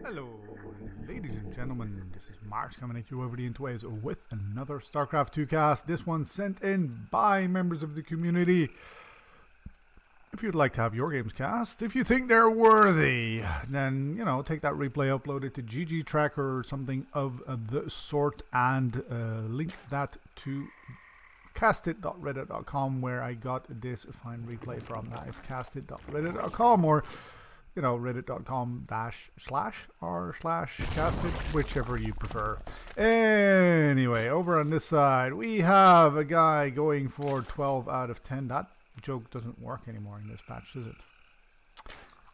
Hello, ladies and gentlemen. This is Mars coming at you over the interwaves with another StarCraft 2 cast. This one sent in by members of the community. If you'd like to have your games cast, if you think they're worthy, then, take that replay, upload it to GG Tracker or something of the sort, and link that to castit.reddit.com, where I got this fine replay from. That is castit.reddit.com, or reddit.com//r/castit, whichever you prefer. Anyway, over on this side, we have a guy going for 12 out of 10. That joke doesn't work anymore in this patch, does it?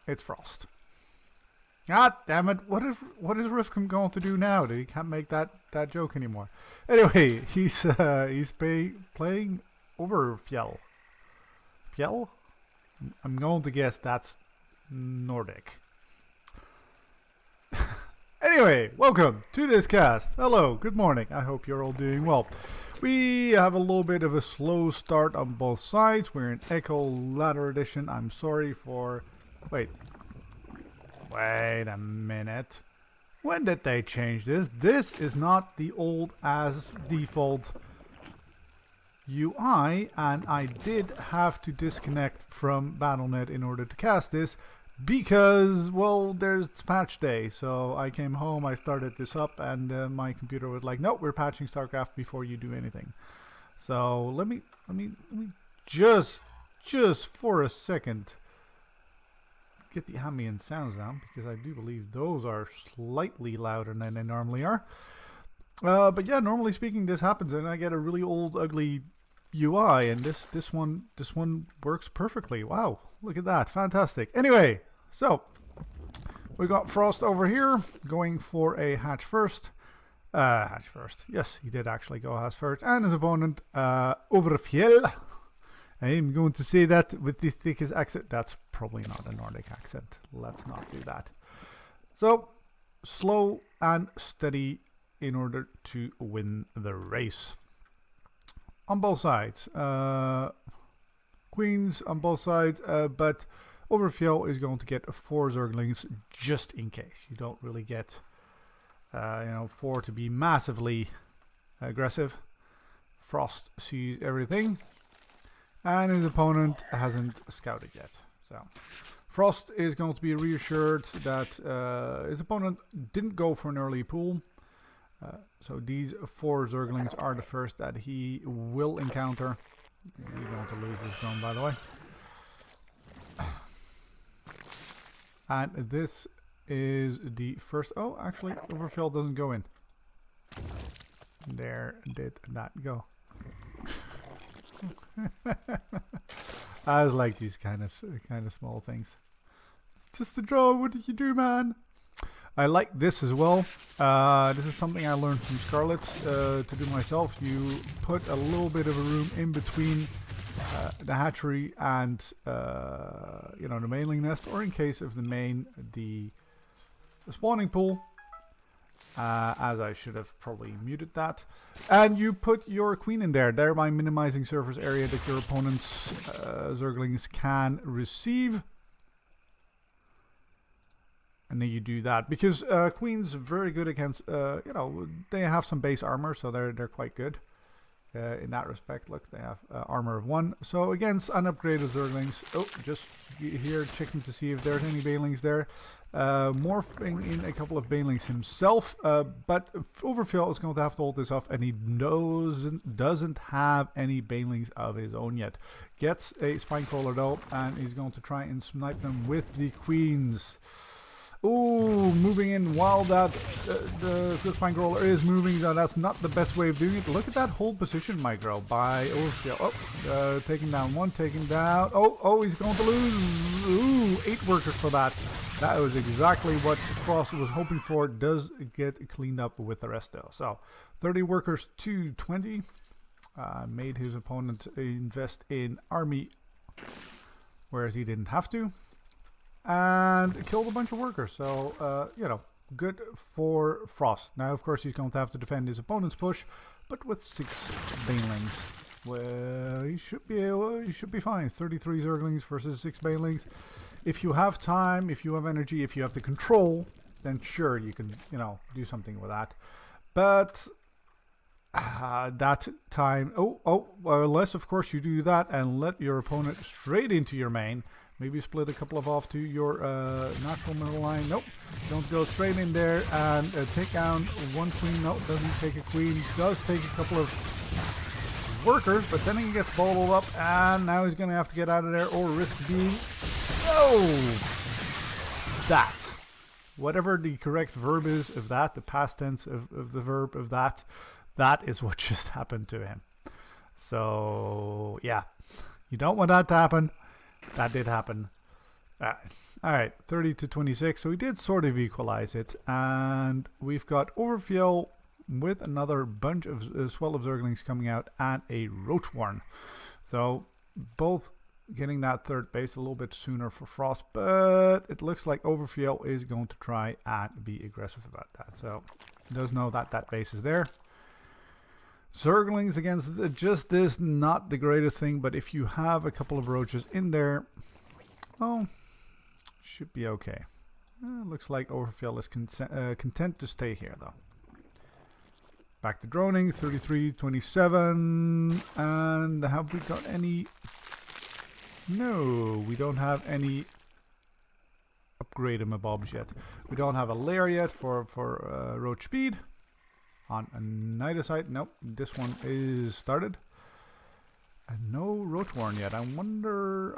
It's FrosT. God damn it! What is Rifkin going to do now that he can't make that joke anymore? Anyway, he's playing OverFjell. Fjell? I'm going to guess that's Nordic. Anyway, welcome to this cast. Hello, good morning. I hope you're all doing well. We have a little bit of a slow start on both sides. We're in Echo Ladder Edition. I'm sorry for... Wait a minute. When did they change this? This is not the old as default UI, and I did have to disconnect from Battle.net in order to cast this because, well, there's patch day. So I came home, I started this up, and my computer was like, no, we're patching StarCraft before you do anything. So let me just for a second get the ambient sounds down, because I do believe those are slightly louder than they normally are. But yeah, normally speaking, this happens, and I get a really old, ugly UI, and this one works perfectly. Wow, look at that, fantastic. Anyway, so we got FrosT over here going for a hatch first. Yes, he did actually go hatch first, and his opponent OverFjell. I'm going to say that with the thickest accent. That's probably not a Nordic accent. Let's not do that. So slow and steady in order to win the race. On both sides, queens on both sides, but OverFjell is going to get 4 Zerglings just in case. You don't really get 4 to be massively aggressive. FrosT sees everything, and his opponent hasn't scouted yet. So FrosT is going to be reassured that his opponent didn't go for an early pool. So these 4 Zerglings are the first that he will encounter. He's going to lose this drone, by the way. And this is the first... Oh, actually, OverFjell doesn't go in. There did that go. I just like these kind of small things. It's just the drone. What did you do, man? I like this as well. This is something I learned from Scarlet to do myself. You put a little bit of a room in between the hatchery and the mailing nest, or in case of the main, the spawning pool. As I should have probably muted that. And you put your queen in there, thereby minimizing surface area that your opponent's Zerglings can receive. And then you do that because queens very good against they have some base armor, so they're quite good in that respect. Look, they have armor of 1, so against unupgraded Zerglings. Oh, just here checking to see if there's any banelings there. Morphing in a couple of banelings himself, but OverFjell is going to have to hold this off, and he doesn't have any banelings of his own yet. Gets a Spinecrawler though, and he's going to try and snipe them with the queens. Ooh, moving in while that the Spinecrawler is moving. That's not the best way of doing it. Look at that hold position micro by OverFjell. Oh, taking down 1, taking down. Oh, he's going to lose. Ooh, 8 workers for that. That was exactly what FrosT was hoping for. Does get cleaned up with the rest though. So 30 workers to 20. Made his opponent invest in army, whereas he didn't have to. And killed a bunch of workers. So, good for FrosT. Now, of course, he's going to have to defend his opponent's push, but with 6 banelings. Well, he should be fine. 33 Zerglings versus 6 banelings. If you have time, if you have energy, if you have the control, then sure, you can, you know, do something with that. But that time, well, unless of course you do that and let your opponent straight into your main. Maybe split a couple of off to your natural middle line. Nope, don't go straight in there and take down one queen. Nope, doesn't take a queen. Does take a couple of workers, but then he gets bottled up, and now he's going to have to get out of there or risk being... Oh! That. Whatever the correct verb is of that, the past tense of the verb of that, that is what just happened to him. So, yeah. You don't want that to happen. That did happen. Alright, 30 to 26. So we did sort of equalize it. And we've got OverFjell with another bunch of swell of Zerglings coming out and a Roachworn. So both getting that third base a little bit sooner for FrosT. But it looks like OverFjell is going to try and be aggressive about that. So he does know that that base is there. Zerglings against just this, not the greatest thing, but if you have a couple of roaches in there, well, should be okay. Looks like OverFjell is content to stay here, though. Back to droning, 33, 27, and have we got any? No, we don't have any upgrade-em-abobs yet. We don't have a layer yet for roach speed. On a Nidicite, nope, this one is started. And no Roachworn yet. I wonder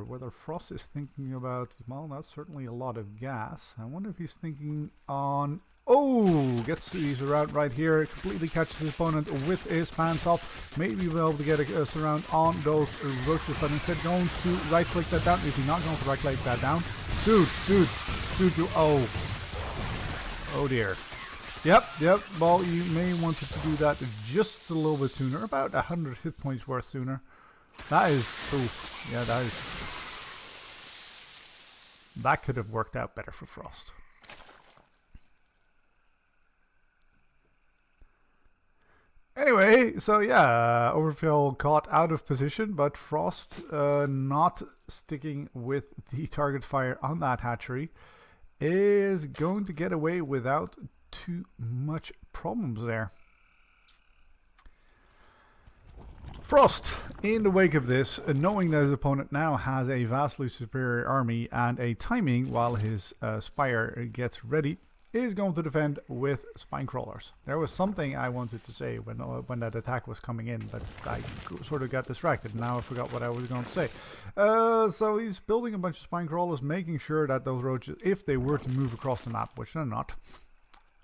whether FrosT is thinking about, well, that's certainly a lot of gas. I wonder if he's thinking on, oh, gets these around right here, completely catches his opponent with his pants off. Maybe we'll be able to get a surround on those roaches, but instead going to right click that down. Is he not going to right click that down? Dude, oh dear. Yep, well, you may want to do that just a little bit sooner, about 100 hit points worth sooner. That is, oof, yeah, that could have worked out better for FrosT. Anyway, so yeah, OverFjell caught out of position, but FrosT not sticking with the target fire on that hatchery is going to get away without too much problems there. FrosT, in the wake of this, knowing that his opponent now has a vastly superior army and a timing while his spire gets ready, is going to defend with spine crawlers. There was something I wanted to say when that attack was coming in, but I sort of got distracted. Now I forgot what I was going to say. So he's building a bunch of spine crawlers, making sure that those roaches, if they were to move across the map, which they're not,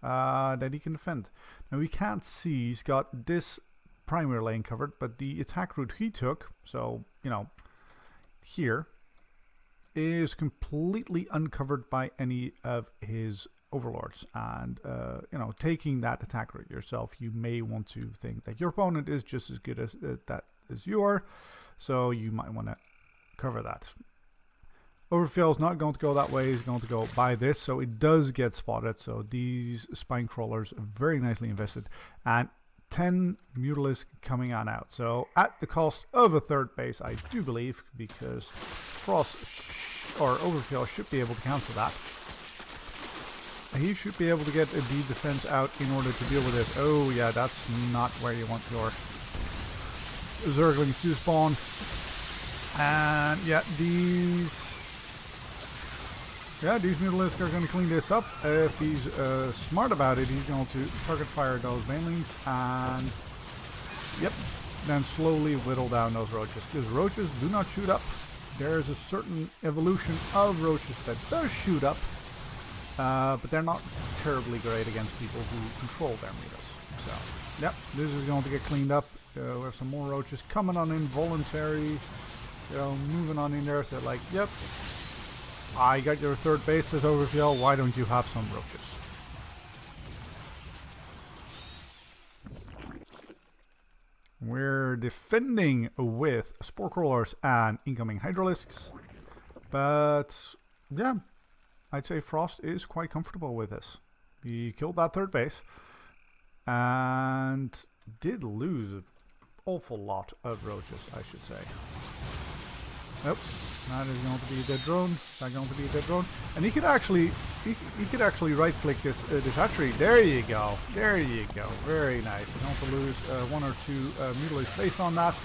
that he can defend. Now we can't see, he's got this primary lane covered, but the attack route he took, so, you know, here, is completely uncovered by any of his overlords. And, you know, taking that attack route yourself, you may want to think that your opponent is just as good as that as you are, so you might want to cover that. OverFjell is not going to go that way, he's going to go by this, so it does get spotted. So these spine crawlers are very nicely invested, and 10 Mutalisks coming on out. So at the cost of a third base, I do believe, because FrosT or OverFjell should be able to cancel that. He should be able to get a D defense out in order to deal with this. Oh yeah, that's not where you want your Zerglings to spawn. And yeah, these Mutalisks are going to clean this up. If he's smart about it, he's going to target fire those banelings and, yep, then slowly whittle down those roaches. Because roaches do not shoot up. There's a certain evolution of roaches that does shoot up, but they're not terribly great against people who control their Mutas. So, yep, this is going to get cleaned up. We have some more roaches coming on in, voluntary, you know, moving on in there. So like, yep, I got your third base, says OverFjell. Why don't you have some roaches? We're defending with spore crawlers and incoming hydralisks, but yeah, I'd say FrosT is quite comfortable with this. He killed that third base and did lose an awful lot of roaches, I should say. Nope, that is going to be a dead drone. That's going to be a dead drone. And he could actually you could actually right click this hatchery. There you go. There you go. Very nice. You don't have to lose one or two mutilates based on that.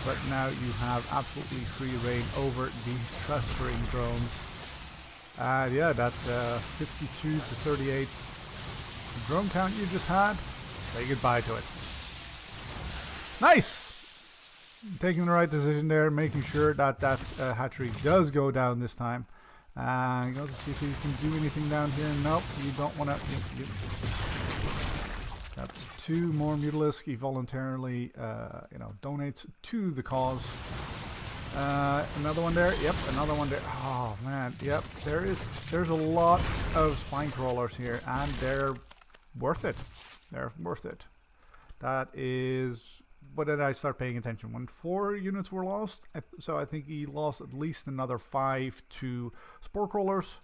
But now you have absolutely free reign over these clustering drones. And yeah, that 52 to 38 drone count you just had, say goodbye to it. Nice! Taking the right decision there, making sure that that hatchery does go down this time. And go to see if you can do anything down here. Nope, you don't want to. That's two more Mutalisk. He voluntarily, donates to the cause. Another one there. Yep, another one there. Oh man, yep. There's a lot of spine crawlers here, and they're worth it. They're worth it. That is. When did I start paying attention? When 4 units were lost. So I think he lost at least another 5 to spore crawlers.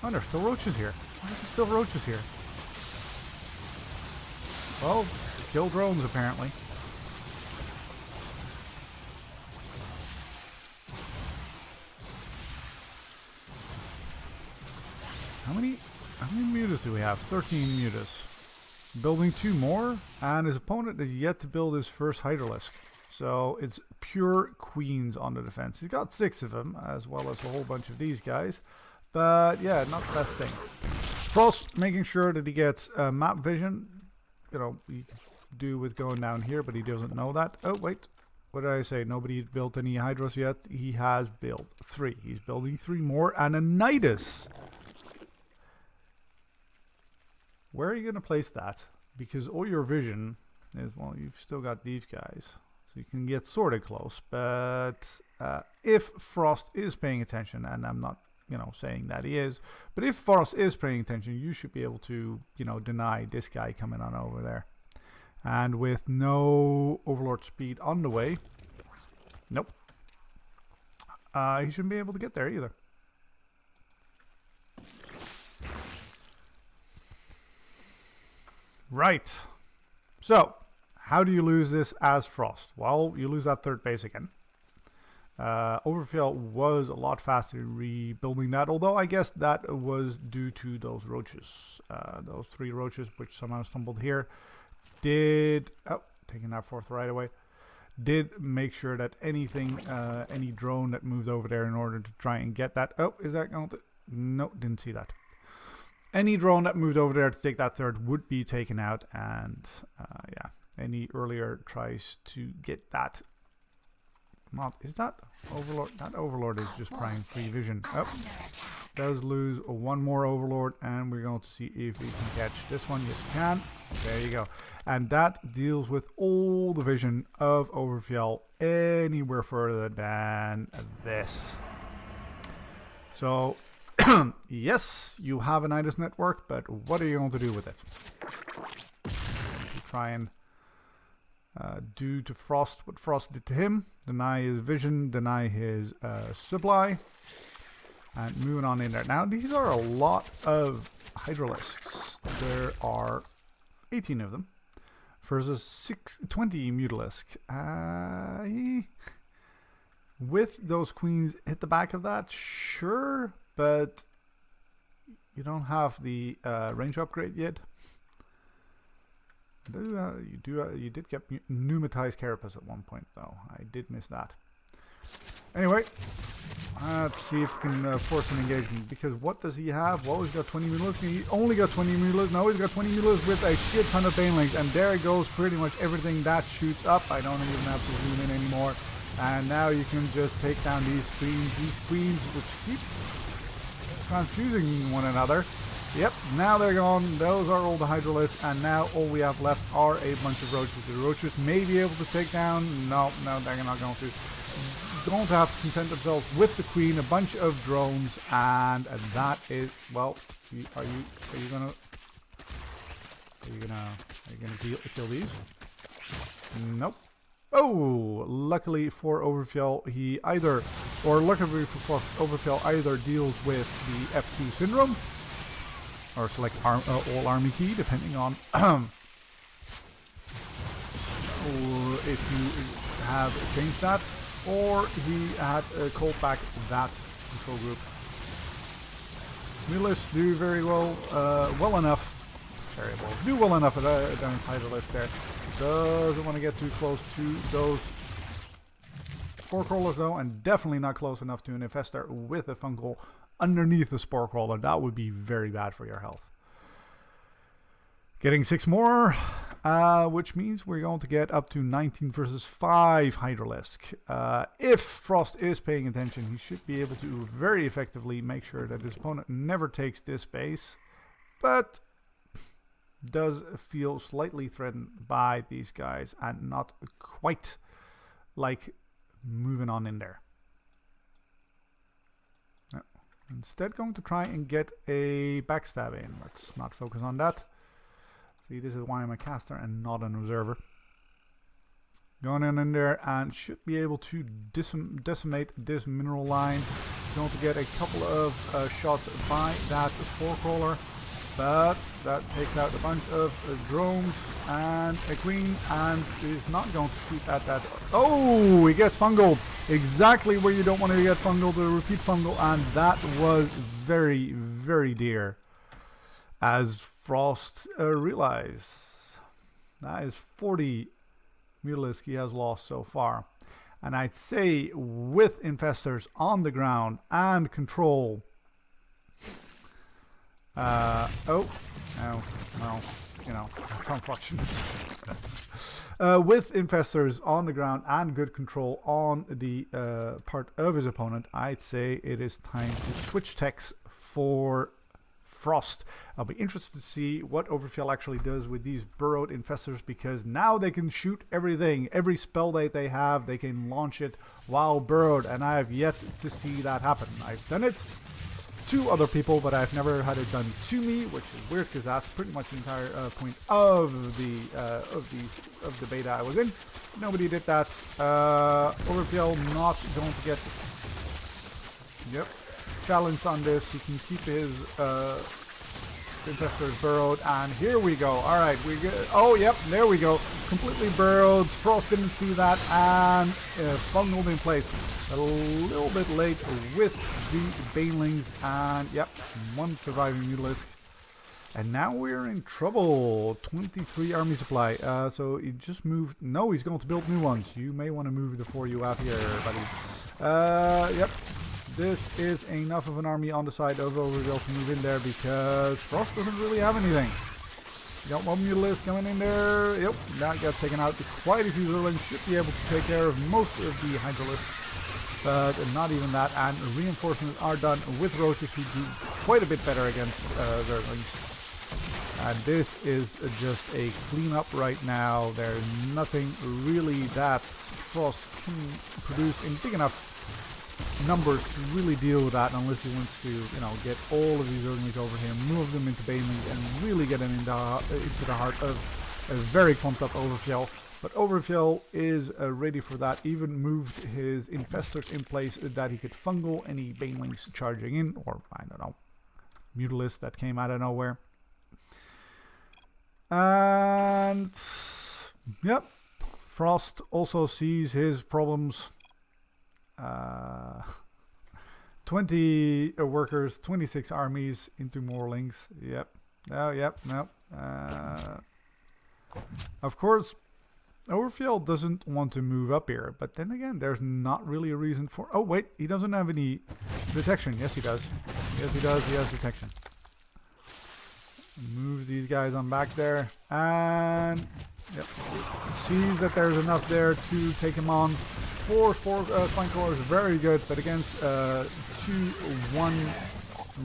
Oh, there's still roaches here. Why are there still roaches here? Well, kill drones apparently. How many mutas do we have? 13 mutas. Building 2 more, and his opponent is yet to build his first Hydralisk. So it's pure queens on the defense. He's got 6 of them, as well as a whole bunch of these guys. But yeah, not the best thing. FrosT making sure that he gets map vision. You know, he can do with going down here, but he doesn't know that. Oh, wait. What did I say? Nobody built any Hydras yet. He has built 3. He's building 3 more, and a Nidus. Where are you going to place that? Because all your vision is, well, you've still got these guys. So you can get sort of close. But if FrosT is paying attention, and I'm not, saying that he is, but if FrosT is paying attention, you should be able to, deny this guy coming on over there. And with no Overlord speed on the way, nope. He shouldn't be able to get there either. Right. So, how do you lose this as FrosT? Well, you lose that 3rd base again. OverFjell was a lot faster rebuilding that, although I guess that was due to those roaches. Those 3 roaches, which somehow stumbled here, taking that 4th right away, did make sure that anything, any drone that moved over there in order to try and get that. Oh, is that going to? No, didn't see that. Any drone that moved over there to take that 3rd would be taken out, and yeah, any earlier tries to get that. Is that Overlord? That Overlord is just prime free vision. Oh, does lose 1 more Overlord, and we're going to see if we can catch this one. Yes, we can. There you go. And that deals with all the vision of OverFjell anywhere further than this. So. Yes, you have an Nidus network, but what are you going to do with it? You try and do to FrosT what FrosT did to him. Deny his vision, deny his supply, and moving on in there. Now, these are a lot of Hydralisks. There are 18 of them versus 20 Mutalisk. With those queens hit the back of that, sure. But you don't have the range upgrade yet. You did get pneumatized carapace at one point, though. I did miss that. Anyway, let's see if we can force an engagement. Because what does he have? Well, he's got 20 Mutalisk. He only got 20 Mutalisk. No, he's got 20 Mutalisk with a shit ton of banelings. And there goes pretty much everything that shoots up. I don't even have to zoom in anymore. And now you can just take down these queens, which keep confusing one another. Yep, now they're gone. Those are all the Hydralisks, and now all we have left are a bunch of roaches. The roaches may be able to take down. No, they're not going to. Going to have to content themselves with the queen, a bunch of drones, and that is, well, are you gonna kill these? Nope. Oh, luckily for OverFjell, luckily for OverFjell either deals with the F2 syndrome, or select all army key, depending on if you have changed that, or he had called back that control group. Mutas do very well, well enough. Very well. Do well enough against Hydralisk there. Doesn't want to get too close to those Spore Crawlers though, and definitely not close enough to an Infestor with a Fungal underneath the Spore Crawler. That would be very bad for your health. Getting 6 more, which means we're going to get up to 19 versus 5 Hydralisk. If FrosT is paying attention, he should be able to very effectively make sure that his opponent never takes this base, but does feel slightly threatened by these guys and not quite like moving on in there. No. Instead going to try and get a backstab in. Let's not focus on that. See, this is why I'm a caster and not an observer. Going in there and should be able to decimate this mineral line. Going to get a couple of shots by that Spore Crawler, but that takes out a bunch of drones and a queen, and is not going to shoot at that. Oh, he gets fungal exactly where you don't want to get fungal, the repeat fungal, and that was very, very dear. As FrosT realize that is 40 Mutalisk he has lost so far, and I'd say with Infestors on the ground and control. Oh no, well, you know, it's unfortunate. With Infestors on the ground and good control on the part of his opponent, I'd say it is time to switch techs for FrosT. I'll be interested to see what OverFjell actually does with these burrowed Infestors, because now they can shoot everything. Every spell that they have, they can launch it while burrowed, and I have yet to see that happen. I've done it to other people, but I've never had it done to me, which is weird because that's pretty much the entire point of the beta I was in. Nobody did that. OverFjell not going to get challenged on this. He can keep his Infestors burrowed, and here we go. All right, we get. Oh, yep, there we go. Completely burrowed. FrosT didn't see that, and fungaled in place. A little bit late with the Banelings, and yep, one surviving Mutalisk. And now we're in trouble. 23 army supply. So he just moved. No, he's going to build new ones. You may want to move the 4 you have here, buddy. Yep. This is enough of an army on the side of OverFjell to move in there, because FrosT doesn't really have anything. You got one Mutalisk coming in there. Yep, that got taken out. Quite a few Zerlings should be able to take care of most of the Hydralisks. But not even that, and reinforcements are done with roaches, who do quite a bit better against Zerlings. And this is just a cleanup right now. There's nothing really that FrosT can produce in big enough numbers to really deal with that, unless he wants to, you know, get all of these Zerlings over here, move them into Banelings, and really get them into the heart of a very clumped up OverFjell. But OverFjell is ready for that. Even moved his Infestors in place that he could fungal any Banelings charging in, or I don't know, Mutalisk that came out of nowhere. And yep, FrosT also sees his problems. 20 workers, 26 armies into Morlings. Yep. Oh, yep. No. Of course, OverFjell doesn't want to move up here, but then again, there's not really a reason for. Oh wait, he doesn't have any detection. Yes, he does. Yes, he does. He has detection. Move these guys on back there, and yep, sees that there's enough there to take him on. 4 Spine Crawlers, very good, but against 2-1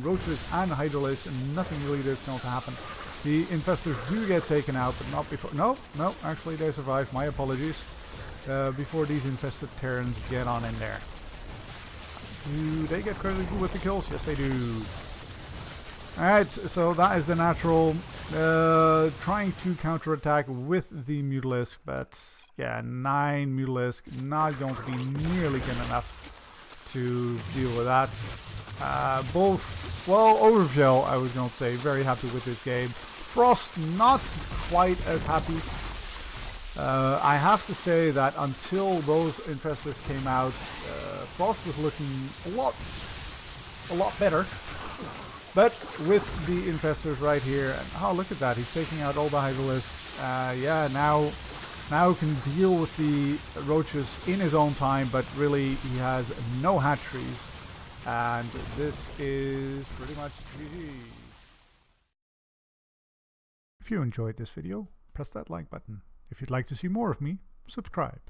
Roaches and Hydralisk, nothing really is going to happen. The Infestors do get taken out, but not before. No, actually they survive. My apologies. Before these infested Terrans get on in there. Do they get credited with the kills? Yes, they do. Alright, so that is the natural. Trying to counterattack with the Mutalisk, but yeah, 9 Mutalisk, not going to be nearly good enough to deal with that. OverFjell, I was going to say, very happy with this game. FrosT, not quite as happy. I have to say that until those Infestors came out, FrosT was looking a lot better. But with the Infestors right here, and oh, look at that, he's taking out all the Hydralisks. Yeah, now can deal with the roaches in his own time, but really he has no hatcheries. And this is pretty much GG. If you enjoyed this video, press that like button. If you'd like to see more of me, subscribe.